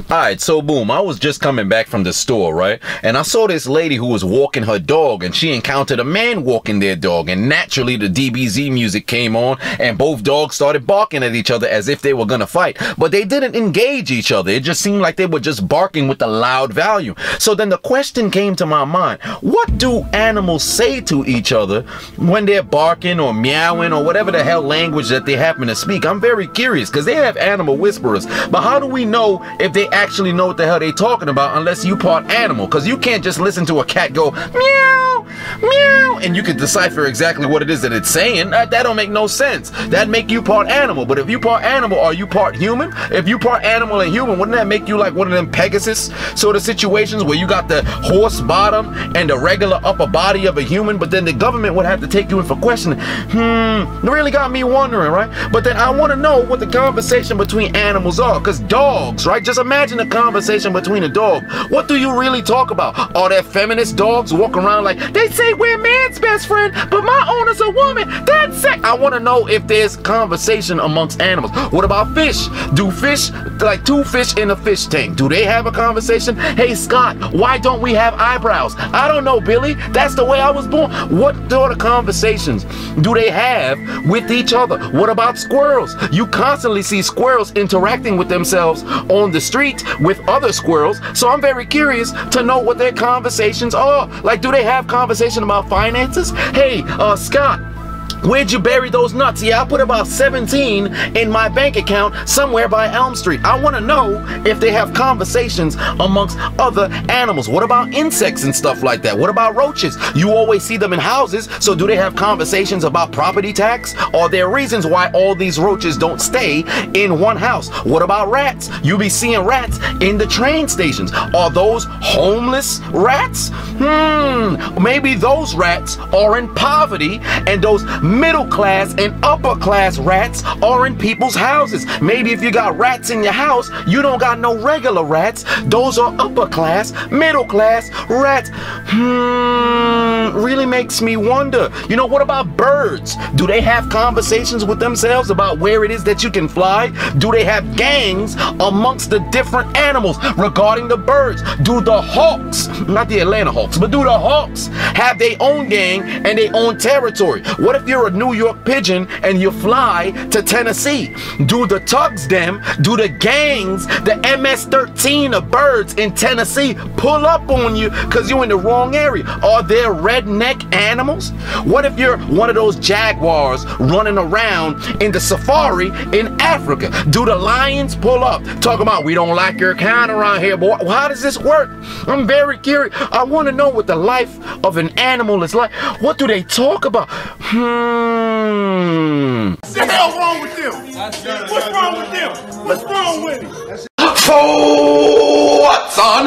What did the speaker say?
Alright, so boom, I was just coming back from the store, right? And I saw this lady who was walking her dog, and she encountered a man walking their dog, and naturally the DBZ music came on, and both dogs started barking at each other as if they were gonna fight. But they didn't engage each other. It just seemed like they were just barking with a loud volume. So then the question came to my mind, what do animals say to each other when they're barking or meowing or whatever the hell language that they happen to speak? I'm very curious, because they have animal whisperers, but how do we know if they actually know what the hell they talking about unless you part animal? Because you can't just listen to a cat go meow meow and you can decipher exactly what it is that it's saying. That don't make no sense. That make you part animal. But if you part animal, are you part human? If you part animal and human, wouldn't that make you like one of them Pegasus sort of situations where you got the horse bottom and the regular upper body of a human, but then the government would have to take you in for questioning? It really got me wondering, right? But then I want to know what the conversation between animals are, because dogs, right? Just imagine a conversation between a dog. What do you really talk about? Are there feminist dogs walking around like, they say we're man's best friend, but my owner's a woman? That's sex. I want to know if there's conversation amongst animals. What about fish? Do fish, like two fish in a fish tank, do they have a conversation? Hey Scott, why don't we have eyebrows? I don't know, Billy. That's the way I was born. What sort of conversations do they have with each other? What about squirrels? You constantly see squirrels interacting with themselves on the street with other squirrels, so I'm very curious to know what their conversations are. Like, do they have conversation about finances? Hey, Scott, where'd you bury those nuts? Yeah, I put about 17 in my bank account somewhere by Elm Street. I want to know if they have conversations amongst other animals. What about insects and stuff like that? What about roaches? You always see them in houses, so do they have conversations about property tax? Are there reasons why all these roaches don't stay in one house? What about rats? You be seeing rats in the train stations. Are those homeless rats? Maybe those rats are in poverty, and those middle class and upper class rats are in people's houses. Maybe if you got rats in your house, you don't got no regular rats. Those are upper class, middle class rats. Really makes me wonder. You know, what about birds? Do they have conversations with themselves about where it is that you can fly? Do they have gangs amongst the different animals regarding the birds? Do the hawks, not the Atlanta Hawks, but do the hawks have their own gang and their own territory? What if you're a New York pigeon and you fly to Tennessee? Do the tugs them, do the gangs, the MS-13 of birds in Tennessee pull up on you because you're in the wrong area? Are there redneck animals? What if you're one of those jaguars running around in the safari in Africa? Do the lions pull up talking about, we don't like your kind around here, boy? How does this work? I'm very curious. I want to know what the life of an animal is like. What do they talk about? What the hell wrong with them? What's wrong with them? What's wrong with it? What's on